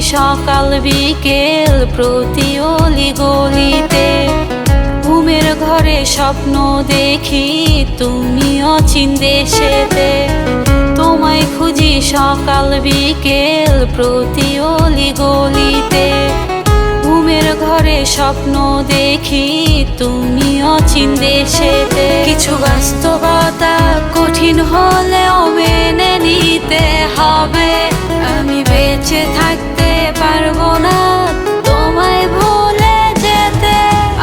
সকাল বিকেল প্রতি অলি গলিতে। ঘুমের ঘরে স্বপ্ন দেখি তুমি অচিন দেশেতে। তোমায় খুঁজি সকাল বিকেল প্রতি অলি গলিতে। ঘুমের ঘরে স্বপ্ন দেখি তুমি অচিন দেশেতে। কিছু বাস্তবতা কঠিন হলেও মেনে নিতে হবে। আমি বেঁচে থাকতে পারবো না তোমায় ভুলে যেতে।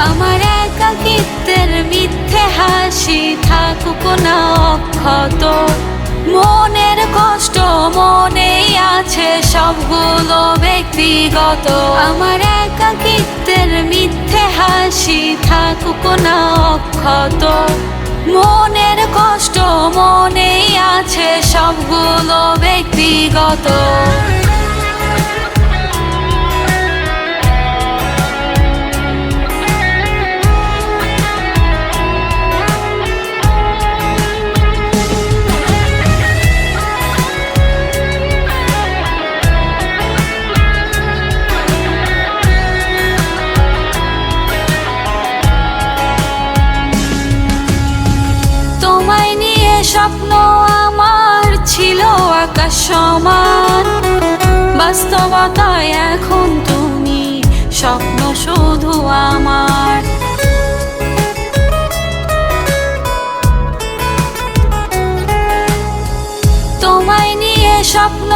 আমার একাকিত্বের মিথ্যে হাসি থাকুক না অক্ষত। মনের কষ্ট মনেই আছে সবগুলো ব্যক্তিগত। আমার একাকিত্বের মিথ্যে হাসি থাকুক না অক্ষত। মনের কষ্ট মনেই আছে সবগুলো ব্যক্তিগত। তোমায় নিয়ে স্বপ্ন আমার ছিল আকাশ সমান। বাস্তবতায় এখন তুমি স্বপ্ন শুধু আমার। তোমায় নিয়ে স্বপ্ন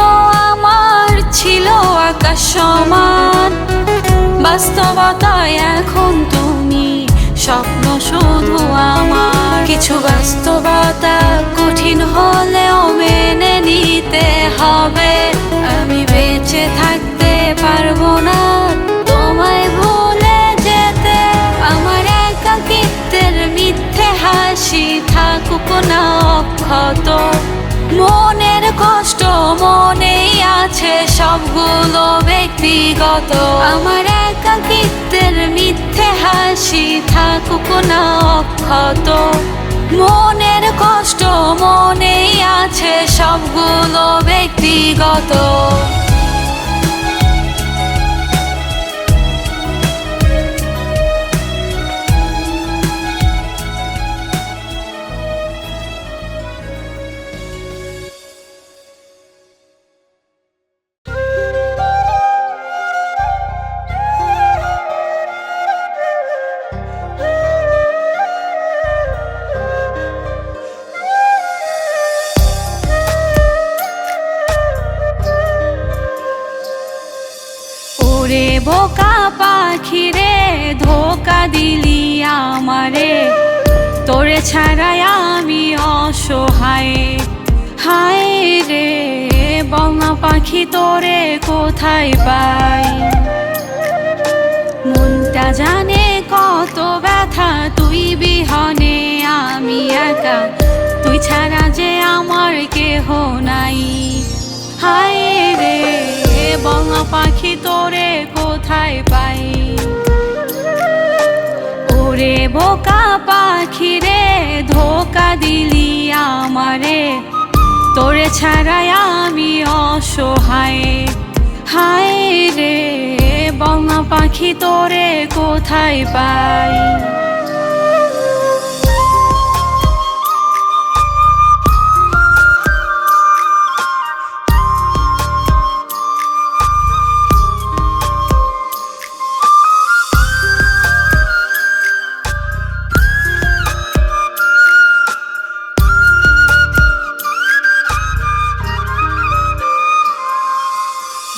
আমার ছিল আকাশ সমান। বাস্তবতায় এখন তুমি স্বপ্ন শুধু আমার। কিছু বাস্তবতা কঠিন হলেও মেনে নিতে হবে। আমি বেঁচে থাকতে পারবো না তোমায় ভুলে যেতে। আমার একাকিত্বের মিথ্যে হাসি থাকুক না অক্ষত। মনের কষ্ট মনেই আছে সবগুলো ব্যক্তিগত। আমার একাকিত্বের মিথ্যে হাসি থাকুক না অক্ষত। মনের কষ্ট মনেই আছে সবগুলো ব্যক্তিগত। ওরে বোকা পাখি রে ধোকা দিলি আমারে। তোরে ছাড়াই আমি অসহায়। হায় রে বঙা পাখি তোরে কোথায় পাই। মনটা জানে কত ব্যথা তুই বিহনে আমি একা। তুই ছাড়া যে আমার কেহ নাই। হায় রে বঙা পাখি তোরে কোথায় পাই। ওরে বোকা পাখি রে ধোকা দিলি আমারে। তোরে ছাড়াই আমি অসহায়। হায় রে বঙা পাখি তোরে কোথায় পাই।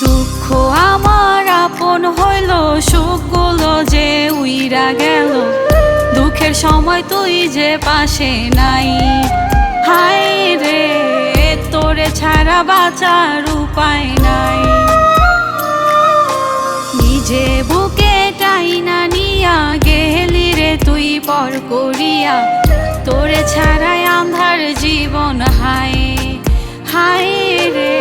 দুঃখ আমার আপন হইল সুখগুলো যে উইরা গেল। দুঃখের সময় তুই যে পাশে নাই। হায় রে তোরে ছাড়া বাঁচার উপায় নাই। নিজে বুকে টাইনা নিয়া গেলি রে তুই পর করিয়া। তোরে ছাড়াই আন্ধার জীবন হায়। হায় রে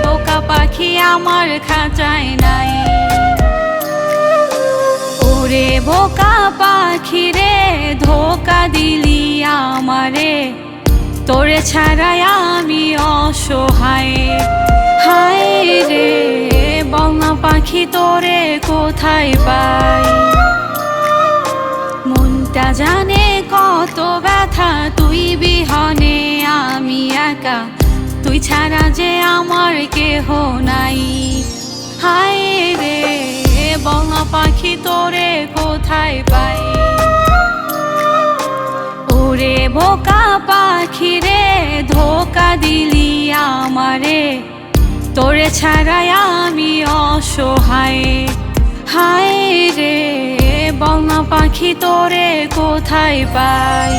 বোকা পাখি আমার খাঁচায় নাই। ওরে বোকা পাখি রে ধোকা দিলি আমারে। তোরে ছাড়াই আমি অসহায়। হায় রে বঙা পাখি তোরে কোথায় পাই। মনটা জানে কত ব্যথা, তুই বিহনে আমি একা, তুই ছাড়া যে আমার কেহ নাই। হায় রে বঙা পাখি তোরে কোথায় পাই। ওরে বোকা পাখি রে ধোকা দিলি আমারে, তোরে ছাড়াই আমি অসহায়। হায় রে বঙা পাখি তোরে কোথায় পাই।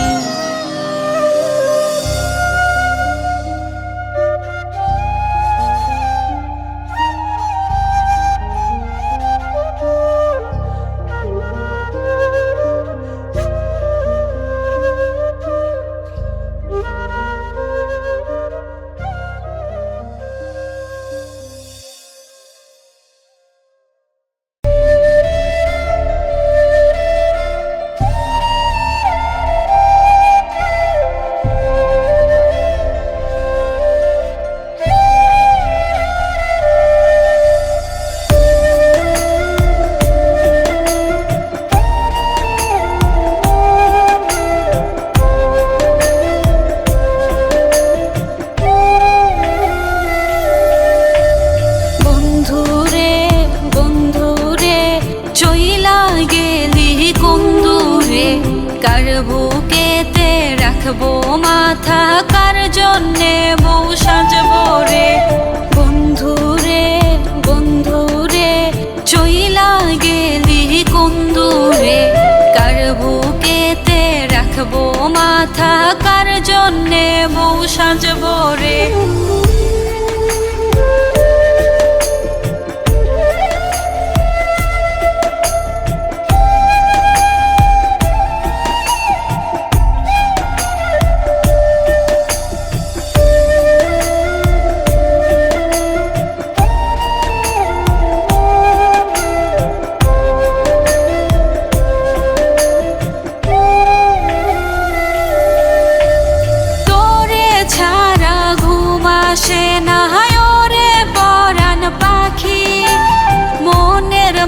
কার বুকেতে রাখবো মাথা, কার জন্যে বউ সাজবো রে। বন্ধুরে বন্ধুরে চইলা গেলি কোন দূরে, কার বুকেতে রাখবো মাথা, কার জন্যে বউ সাজবো রে।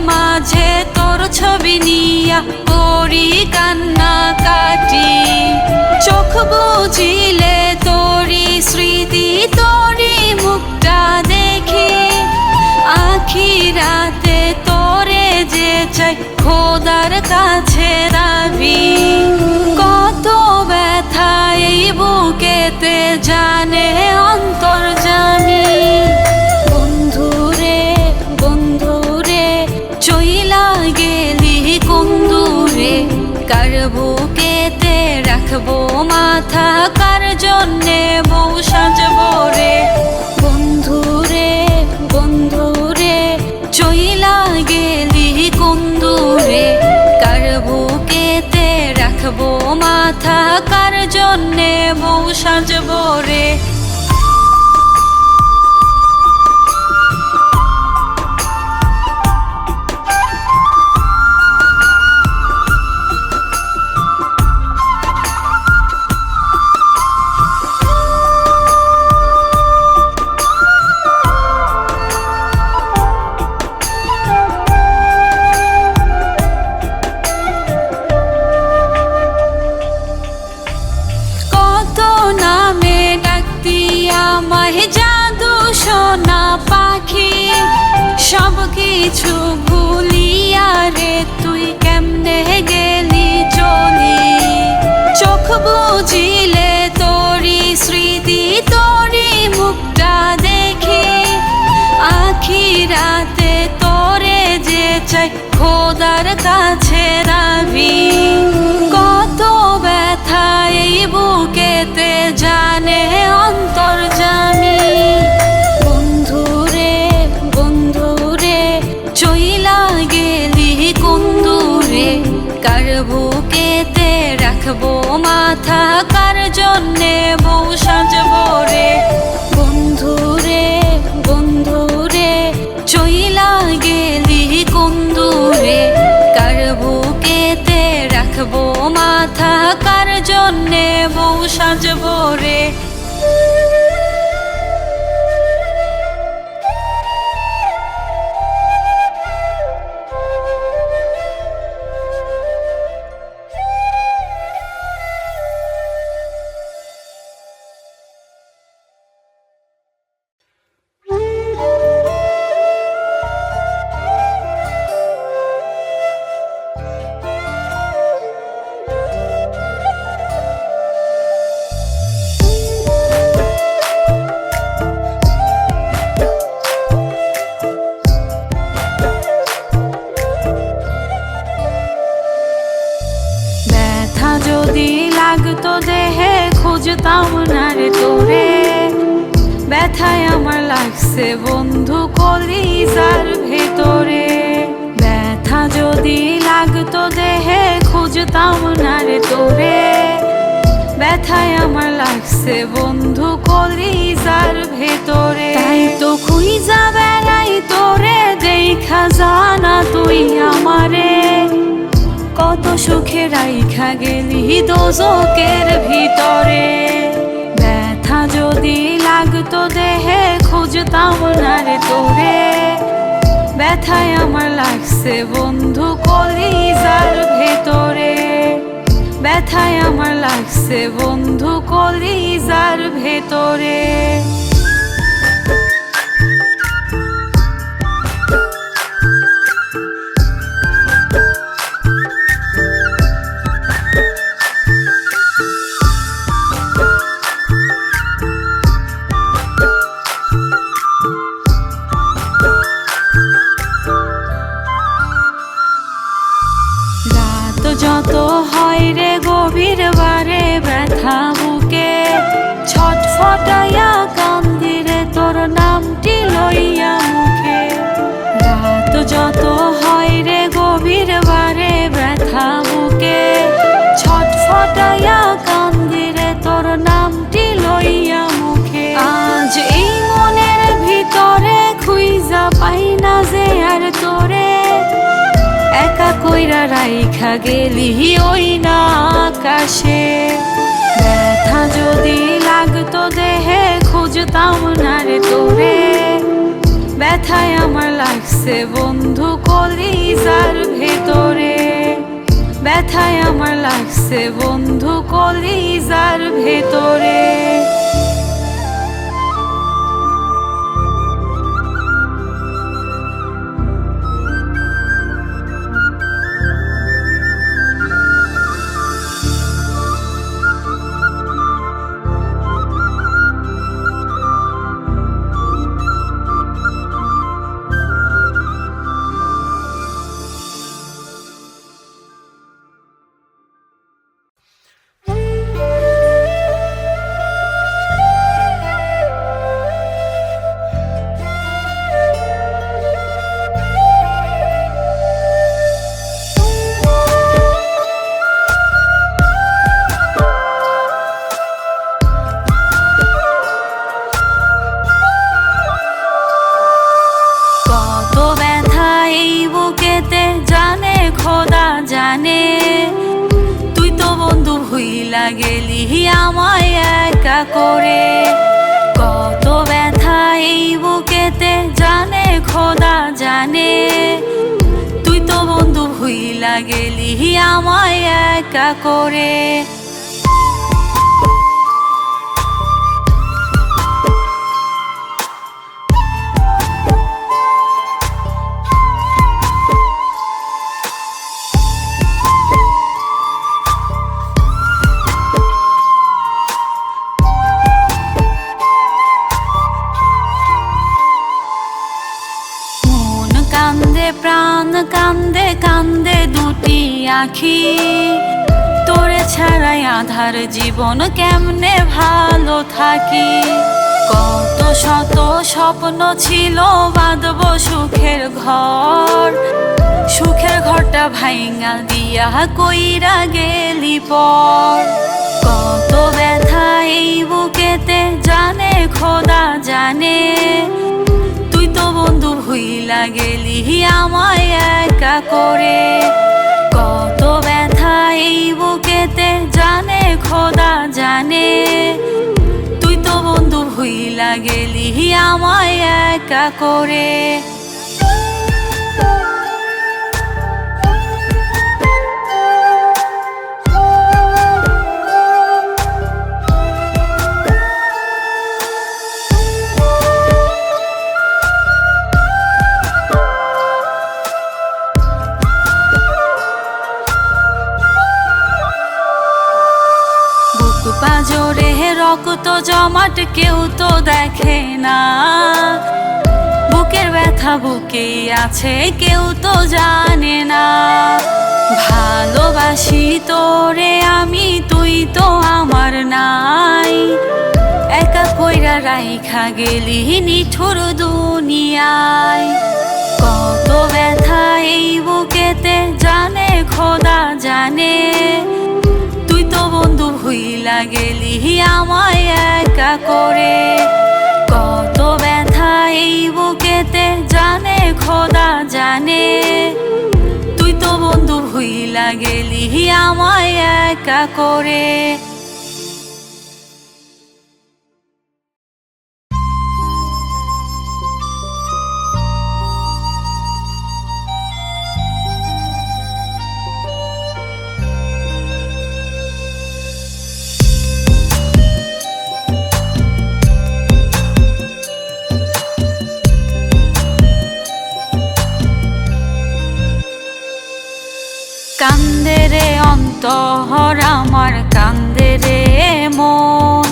মাঝে তোর ছবি নিয়া করি কান্না কাটি, চোখ বুঝিলে তোরি স্মৃতি তোরি মুখটা দেখি। আখি রাতে তোরে যে চাই খোদার কাছে দাবি, কত ব্যথা এই বুকেতে জানে অন্তর্জামী। বন্ধুরে বন্ধুরে চইলা গেলি কোন দূরে, কার বুকেতে রাখবো মাথা, কার জন্যে বউ সাজবো রে। বন্ধুরে বন্ধুরে চইলা গেলি কোন দূরে, কার বুকেতে রাখবো মাথা, কার জন্যে বউ সাজবো রে। নামে ডাকতি আমায় জাদু সোনা পাখি, সব কিছু ভুলিয়া রে তুই কেমনে গেলি চলি। চোখ বুঝিলে তোরি স্মৃতি তোরি মুখটা দেখি, আখি রাতে তোরে যে চাই খোদার কাছে দাবি, কত ব্যথা এই বুকেতে জানে অন্তর্জামী। বন্ধুরে বন্ধুরে চইলা গেলি কোন দূরে, কার বুকেতে রাখবো মাথা, কার জন্যে বউ সাজবো রে। বন্ধুরে বন্ধুরে চইলা গেলি কোন দূরে, কার বুকেতে রাখবো মাথা, কার জন্যে বউ সাজবো রে। যদি লাগতো দেহে খুঁজতাম না রে তোরে, ব্যথায় আমার লাগছে বন্ধু কলিজার ভেতরে। ব্যথা যদি লাগতো দেহে খুঁজতাম না রে তোরে, ব্যথায় আমার লাগছে বন্ধু কলিজার ভেতরে। তাই তো খুঁজা বেড়াই তোরে, দেখা জানা তুই আমারে, কত সুখে রাইখা গেলি দোজকের ভিতরে। ব্যথা যদি লাগতো দেহে খুঁজতাম না রে তোরে, ব্যথায় আমার লাগছে বন্ধু কলিজার ভেতরে। ব্যথায় আমার লাগছে বন্ধু কলিজার ভেতরে। যত হয় রে গভীর বারে ব্যথা বুকে, ছটফটাইয়া কান্দি রে তোর নামটি লইয়া মুখে। রাত যত হয় রে গভীর বারে ব্যথা বুকে, ছটফটাইয়া কান্দি রে তোর নামটি লইয়া মুখে। আজ এই মনের ভিতরে খুঁজা পাই না যে আর তোরে, একা কইরা রাইখা গেলি ওই না আকাশে। ব্যথা যদি লাগতো দেহে খুঁজতাম না রে তোরে, ব্যথায় আমার লাগছে বন্ধু কলিজার ভেতরে। ব্যথায় আমার লাগছে বন্ধু কলিজার ভেতরে। জানে খোদা জানে, তুই তো বন্ধু ভুইলা গেলি আমায় একা করে। কত ব্যথা এই বুকেতে জানে খোদা জানে, তুই তো বন্ধু ভুইলা গেলি আমায় একা করে। কান্দে প্রাণ কান্দে কান্দে দুটি আখি, তোরে ছাড়াই আধার জীবন কেমনে ভালো থাকি। কত শত স্বপ্ন ছিল বাঁধব সুখের ঘর, সুখের ঘরটা ভাইঙা দিয়া কইরা গেলি পর। কত ব্যথা এই বুকেতে জানে খোদা জানে, তুই তো বন্ধু ভুইলা গেলি আমায় একা করে। কত ব্যথা এই বুকেতে জানে খোদা জানে, তুই তো বন্ধু ভুইলা গেলি আমায় একা করে। পাজরে রক্ত জমাট কেউ তো দেখে না, বুকের ব্যথা বুকে আছে কেউ তো জানে না। ভালোবাসি তোরে আমি রাইখা গেলি নিঠুর দুনিয়ায়। কত ব্যথা এই বুকেতে জানে খোদা জানে, তুই তো বন্ধু ভুইলা গেলি আমায় একা করে। কত ব্যথা এই বুকেতে জানে খোদা জানে, তুই তো বন্ধু ভুইলা গেলি আমায় একা করে। কান্দে রে অন্তর আমার কান্দে রে মন,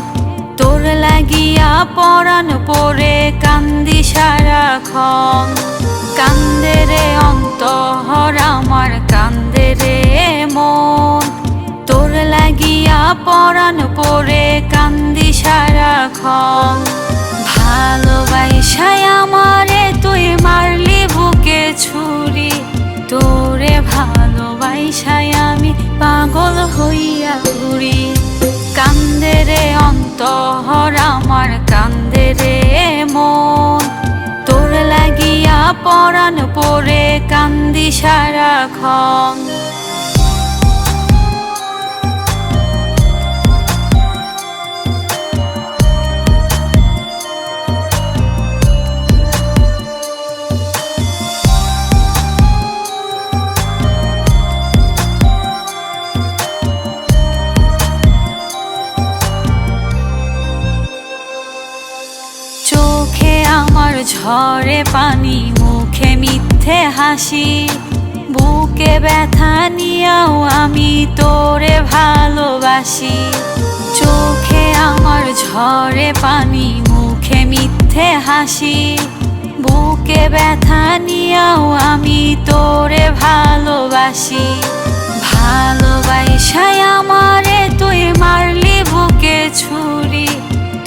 তোর লাগিয়া পরাণ পরে কান্দি সারাক্ষণ। কান্দে রে অন্তর আমার কান্দে রে মন, তোর লাগিয়া পরাণ পরে কান্দি সারাক্ষণ। ভালোবাসায় আমারে তুই মারলি বুকে ছুরি, তোরে ভালোবাসায় আমি পাগল হইয়া ঘুরি। কান্দে রে অন্তর আমার কান্দে রে মন, তোর লাগিয়া পরাণ পরে কান্দি সারাক্ষণ। ঝরে পানি মুখে মিথ্যে হাসি, বুকে ব্যথা নিয়াও আমি তোরে ভালোবাসি। চোখে আমার ঝরে পানি মুখে মিথ্যে হাসি, বুকে ব্যথা নিয়াও আমি তোরে ভালোবাসি। ভালোবাসায় আমারে তুই মারলি বুকে ছুরি,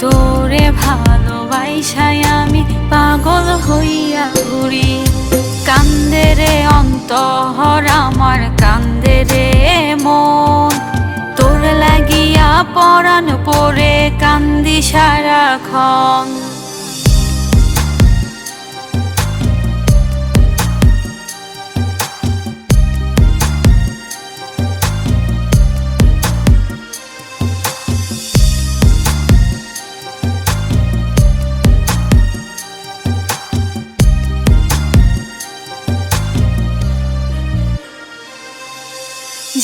তোরে ভালোবাসায় আমি পাগল হইয়া ঘুরি। কান্দে রে অন্তর আমার কান্দে রে মন, তোর লাগিয়া পরাণ পরে কান্দি সারাক্ষণ।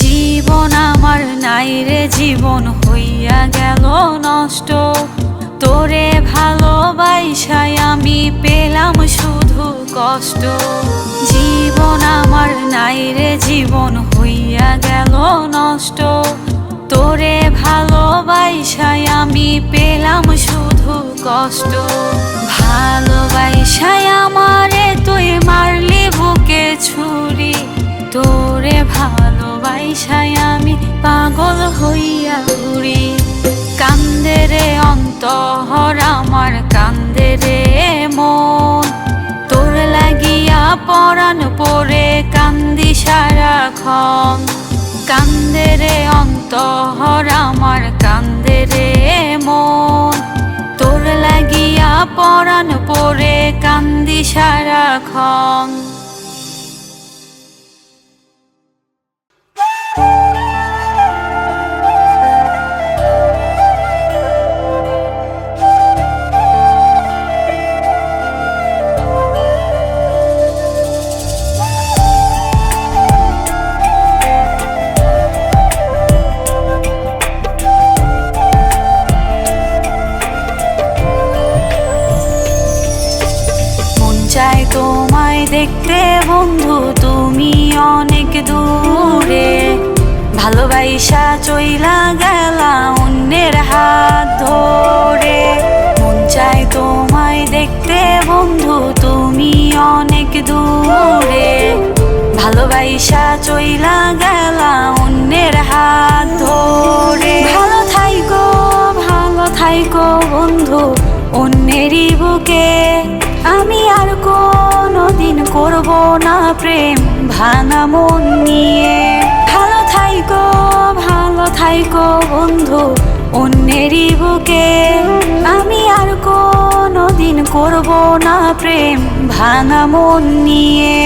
জীবন আমার নাই রে জীবন হইয়া গেল নষ্ট, তোরে ভালোবাসায় আমি পেলাম শুধু কষ্ট। জীবন আমার নাই রে জীবন হইয়া গেল নষ্ট, তোরে ভালোবাসায় আমি পেলাম শুধু কষ্ট। ভালোবাসায় আমারে তুই মারলি বুকে ছুরি, তোরে ভালোবাসায় আমি পাগল হইয়া ঘুরি। কান্দে রে অন্তর আমার কান্দে রে মন, তোর লাগিয়া পরাণ পরে কান্দি সারাক্ষণ। কান্দে রে অন্তর আমার কান্দে রে মন, তোর লাগিয়া পরাণ পরে কান্দি সারাক্ষণ। চাই তোমায় দেখতে বন্ধু তুমি অনেক দূরে, ভালোবাসা চইলা গেলা অন্যের হাত ধরে। মন চাই তোমায় দেখতে বন্ধু তুমি অনেক দূরে, ভালোবাসা চইলা গেলা অন্যের হাত ধরে। ভালো থাইকো বন্ধু বুকে। আমি আর কোনোদিন করব না প্রেম ভাঙা মন নিয়ে। ভালো থাইকো বন্ধু অন্যেরই বুকে। আমি আর কোনোদিন করব না প্রেম ভাঙা মন নিয়ে।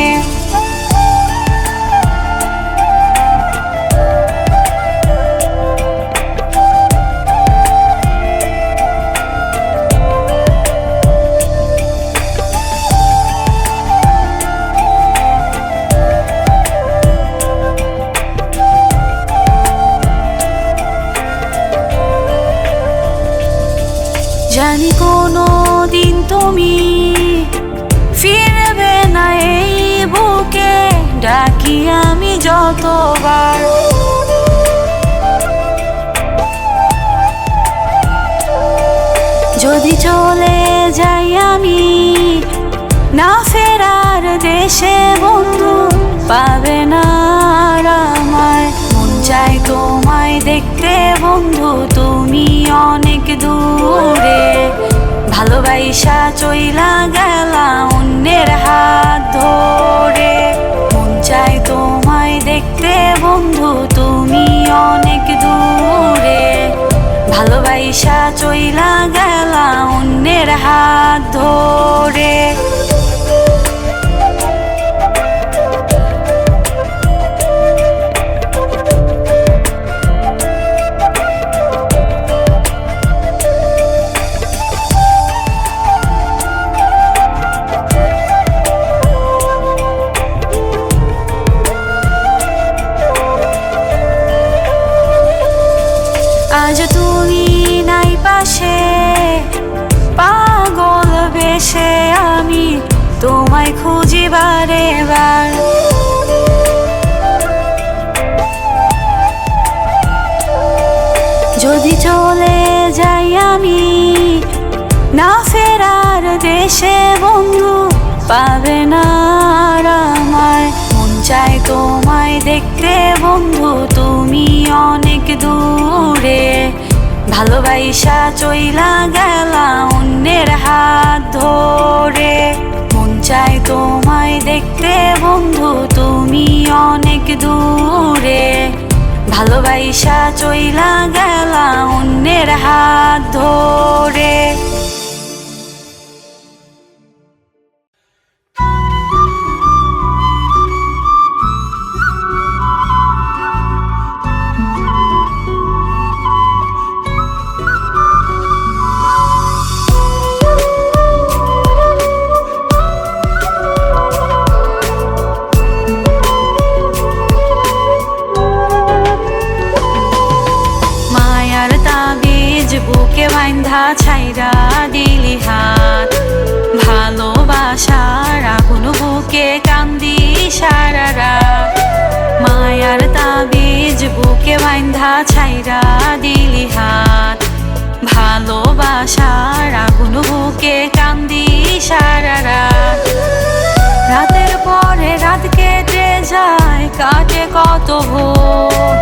জানি কোনো দিন তুমি ফিরবে না এই বুকে। ডাকি আমি যতবার, যদি চলে যাই আমি না ফেরার দেশে বন্ধু পাবে না আর আমায়। মন চাই তোমায় দেখতে বন্ধু তুমি অনেক দূরে। ভালোবাসা চইলা গেলা অন্যের হাত ধরে। মন চাই তোমায় দেখতে বন্ধু তুমি অনেক দূরে। ভালোবাসা চইলা গেলা অন্যের হাত ধরে। আজ তুমি নাই পাশে, পাগল বেশে আমি তোমায় খুঁজি বারে বার। যদি চলে যাই আমি না ফেরার দেশে বন্ধু পাবে না আর আমায়। মন চাই তোমায় দেখতে বন্ধু তুমি অনেক দূরে। ভালোবাসা চইলা গেলা অন্যের হাত ধরে। মন চাই তোমায় দেখতে বন্ধু তুমি অনেক দূরে। ভালোবাসা চইলা গেলা অন্যের হাত ধরে। বুকে বান্ধা ছাইরা দিলি হাত। ভালোবাসার আগুন বুকে কান্দি সারা রাত। মায়ার তাবিজ বুকে বান্ধা ছাইরা দিলি হাত। ভালোবাসার আগুন বুকে কান্দি সারা রাত। রাতের পরে রাত কেটে যায় কাটে কত ভোর।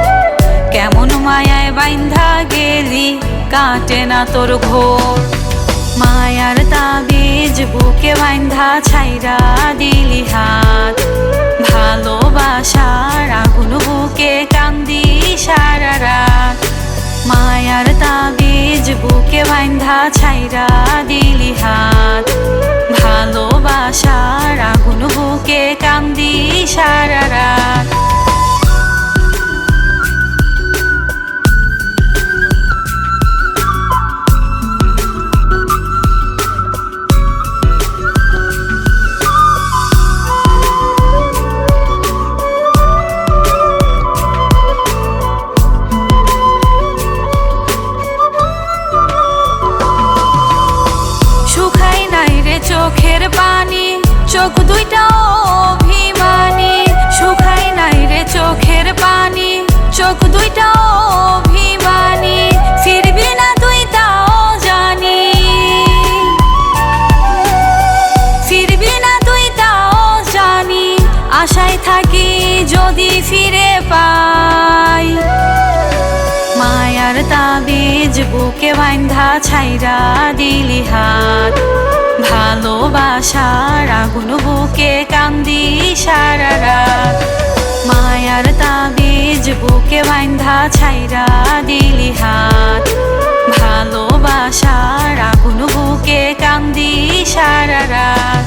কেমন মায়ায় বান্ধা গেলি কাটে না তোর ঘোর। মায়ার তাবিজ বুকে বান্ধা ছাইরা দিলি হাত। ভালোবাসার আগুন বুকে কান্দি সারা রাত। মায়ার তাবিজ বুকে বান্ধা ছাইরা দিলি হাত। ভালোবাসার আগুন বুকে কান্দি সারা রাত। চোখের পানি চোখ দুইটা অভিমানী। শুকাই নাই রে চোখের পানি চোখ দুইটা অভিমানী। ফিরবি না তুই তাও জানি, ফিরবি না তুই তাও জানি। আশায় থাকি যদি ফিরে পাই। মায়ার তাবিজ বুকে বান্ধা ছাইরা দিলি হাত। ভালোবাসার আগুন বুকে কান্দি সারা রাত। মায়ার তাবিজ বুকে বাইন্ধা ছাইরা দিলি হাত। ভালোবাসার আগুন বুকে কান্দি সারা রাত।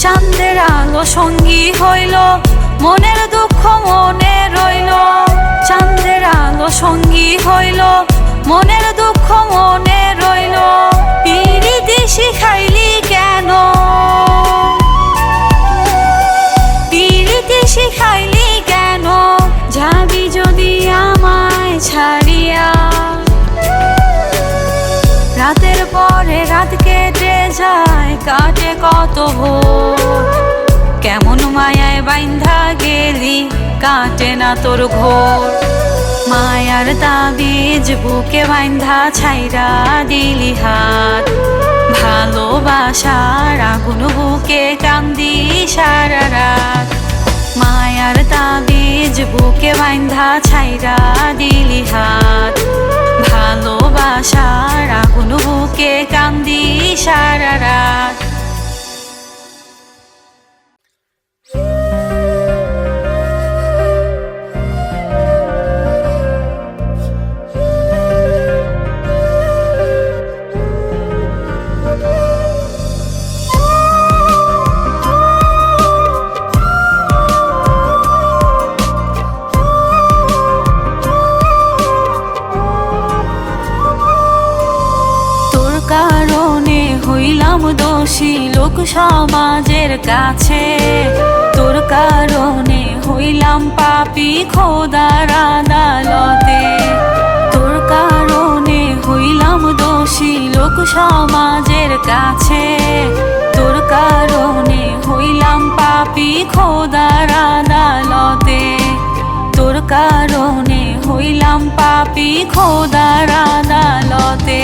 চাঁদের আলো সঙ্গী হইল, মনের দুঃখ মনে রইল। চাঁদের আলো সঙ্গী হইল, মনের দুঃখ মনে রইল। পিরিতি শিখাইলি কেন, পিরিতি শিখাইলি কেন? যাবি যদি আমায় ছাড়িয়া। রাতের পরে রাত কেটে যায়, কাটে কত ভোর। কেমন মায়ায় বাইন্ধা গেলি, কাটে না তোর ঘোর। মায়ার তাবিজ বুকে বাইন্ধা ছাইরা দিলি হাত। ভালোবাসার আগুন বুকে কান্দি সারা রাত। মায়ার তাবিজ বুকে বাইন্ধা ছাইরা দিলি হাত। ভালোবাসার আগুন বুকে কান্দি সারা রাত। কারণে হইলাম দোষী লোক সমাজের কাছে। তোর কারণে হইলাম পাপী খোদার আদালতে। তোর কারণে হইলাম দোষী লোক সমাজের কাছে। তোর কারণে হইলাম পাপী খোদার আদালতে। তোর কারণে হইলাম পাপী খোদার আদালতে।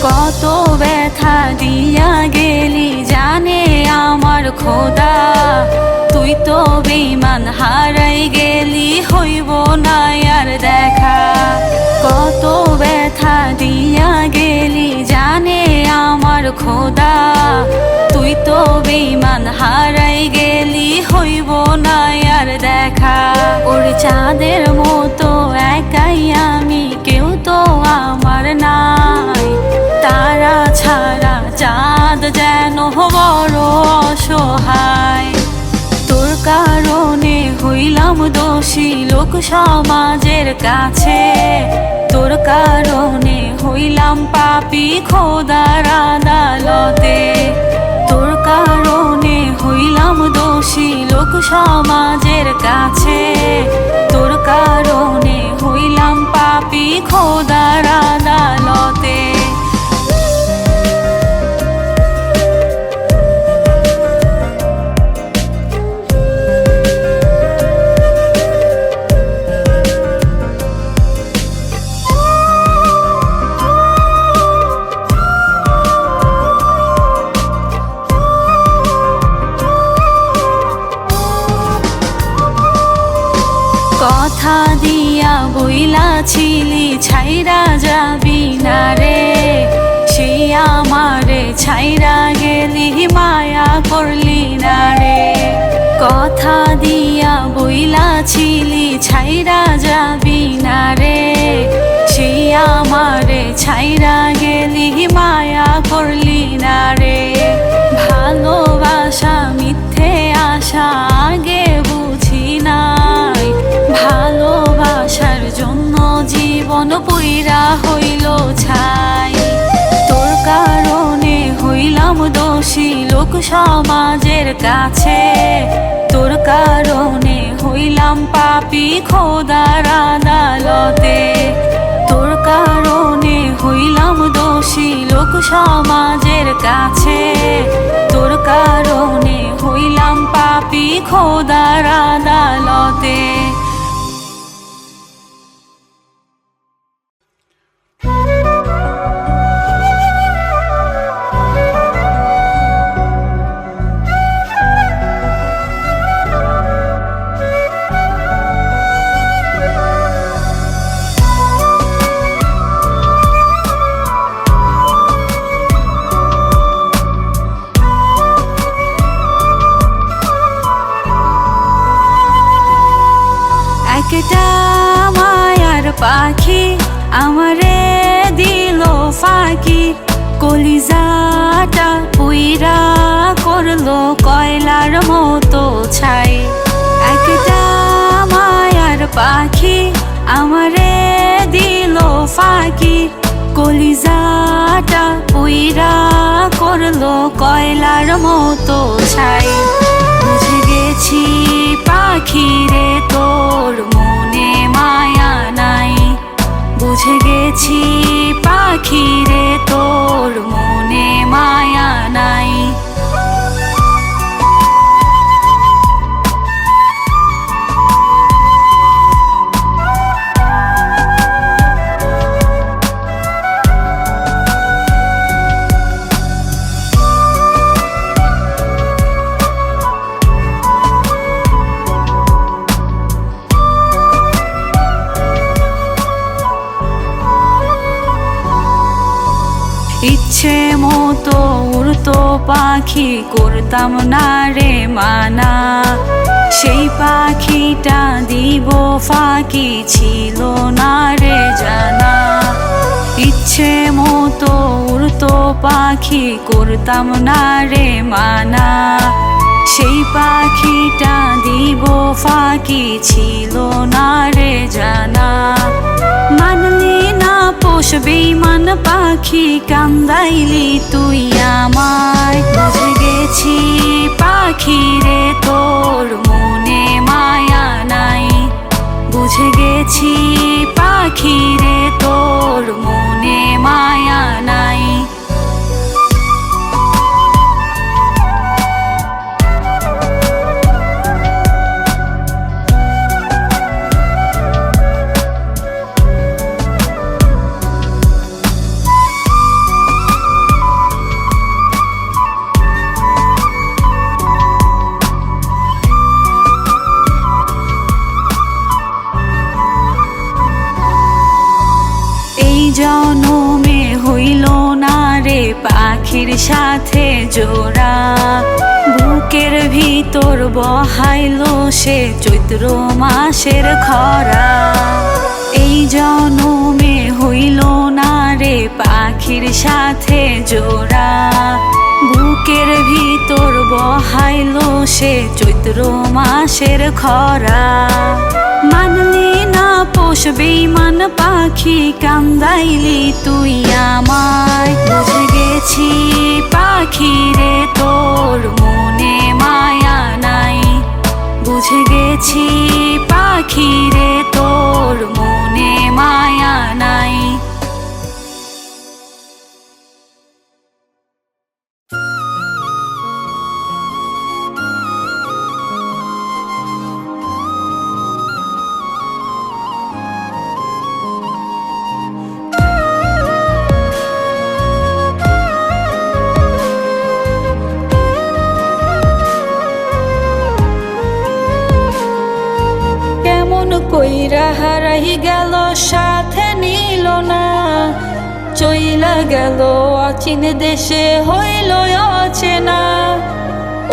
কত ব্যথা দিয়া গেলি জানে আমার খোদা। তুই তো বেঈমান হারাই গেলি, হইব না আর দেখা। কত ব্যথা দিয়া গেলি জানে আমার খোদা। তুই তো বেঈমান হারাই গেলি, হইব না আর দেখা। ওর চাঁদের মতো একাই আমি, কেউ তো আমার নাই। তারা ছাড়া চাঁদ যেন বড় অসহায়। তোর কারণে হইলাম দোষী লোক সমাজের কাছে। তোর কারণে হইলাম পাপী খোদার আদালতে। তোর কারণে হইলাম দোষী লোক সমাজের কাছে। তোর কারণে হইলাম পাপী খোদার আদালতে। কথা দিয়া বইলাছিলি ছাইরা যাবি না রে। সেই আমারে ছাইরা গেলি, মায়া করলি না রে। কথা দিয়া বইলাছিলি ছাইরা যাবি না রে। সেই আমারে ছাইরা গেলি, মায়া করলি না রে। ভালোবাসা মিথ্যে আশা আগে বুঝি নাই। ভালোবাসার জন্য জীবন পুইরা হইল ছাই। তোর হইলাম দোষী লোক সমাজের কাছে, তোর কারণে হইলাম পাপী খোদার আদালতে। তোর কারণে হইলাম দোষী লোক সমাজের কাছে, তোর কারণে হইলাম পাপী খোদার আদালতে। একটা মায়ার পাখি আমারে দিল ফাঁকি, কলিজাটা পুইরা করলো কয়লার মতো ছাই। একটা মায়ার পাখি আমারে দিল ফাঁকি, কলিজাটা পুইরা করলো কয়লার মতো ছাই। বুঝে গেছি পাখি রে তোর মনে মায়া নাই, বুঝে গেছি পাখি রে তোর মনে মায়া নাই। ইচ্ছে মতো উড়তো পাখি করতাম না রে মানা, সেই পাখিটা দিব ফাঁকি ছিল না রে জানা। ইচ্ছে মতো উড়তো পাখি করতাম না রে মানা, সেই পাখিটা দিব ফাঁকি ছিল না রে জানা। মানলি না পোষ বেঈমান পাখি কান্দাইলি তুই আমায়, বুঝে গেছি পাখি রে তোর মনে মায়া নাই, বুঝে গেছি পাখি রে তোর মনে মায়া নাই। জনমে হইল না রে পাখির সাথে জোড়া, বুকের ভিতর বহাইল সে চৈত্র মাসের খরা। এই জনমে হইল না রে পাখির সাথে জোড়া, বুকের ভিতর বহাইল সে চৈত্র মাসের খরা। মানলি না পোষ বেঈমান পাখি কান্দাইলি তুই আমায়, বুঝে গেছি পাখি রে তোর মনে মায়া নাই, বুঝে গেছি পাখি রে তোর মনে মায়া নাই। কইরা হারাই গেল সাথে নিল না, চইলা গেল অচিন দেশে হইল অচেনা।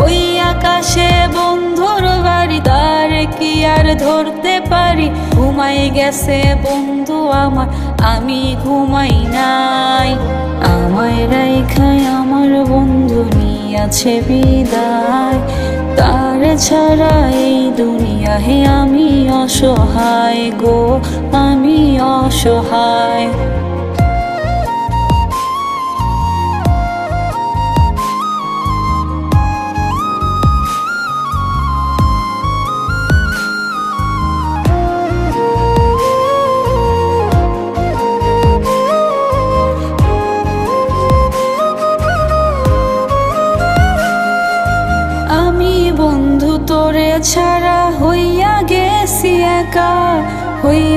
ওই আকাশে বন্ধুর বাড়ি তার কি আর ধরতে পারি, ঘুমাই গেছে বন্ধু আমার আমি ঘুমাই নাই। আমায় রাইখায় আমার বন্ধু নিয়াছে বিদায়, তার ছাড়া এই দুনিয়া হে আমি অসহায় গো, আমি অসহায়।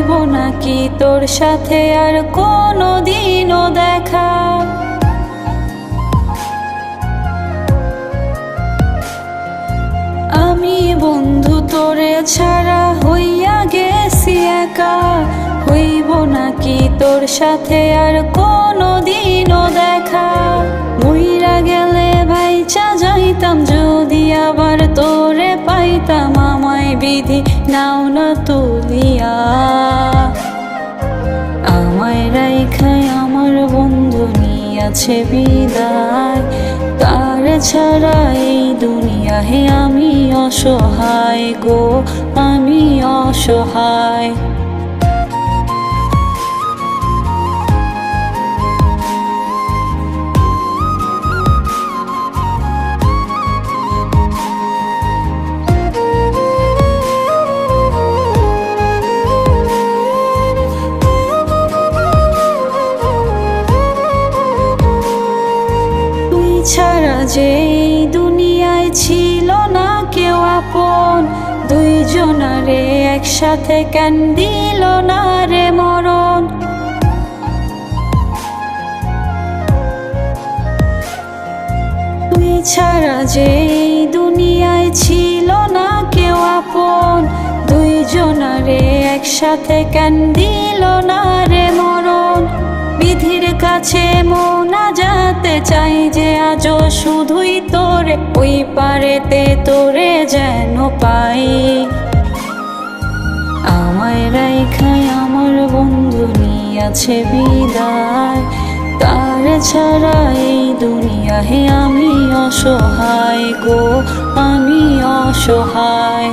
হইব নাকি তোর সাথে আর কোনো দিনও দেখা। আমি বন্ধু তোরে ছাড়া হইয়া গেছি একা, হইব নাকি তোর সাথে আর কোনো দিনও দেখা। মইরা গেলে ভাইচা যাইতাম যদি আবার তোরে পাইতাম, আমায় বিধি নাও না তুলিয়া। আমায় রাইখায় আমার বন্ধু নিয়াছে বিদায়, তার ছাড়া এই দুনিয়া হে আমি অসহায় গো, আমি অসহায়। ছাড়া যে এই দুনিয়ায় ছিল না কেউ আপন, দুইজনারে একসাথে কেন দিল না রে মরণ। তুই ছাড়া যে এই দুনিয়ায় ছিল না কেউ আপন, দুইজনারে একসাথে কেন দিল না রে মরণ। বিধির কাছে মোনাজাতে চাই যে আজও শুধুই তোরে, ওই পারেতে তোরে যেন পাই। আমায় রাইখায় আমার বন্ধু নিয়াছে বিদায়, তার ছাড়া এই দুনিয়া হে আমি অসহায় গো, আমি অসহায়।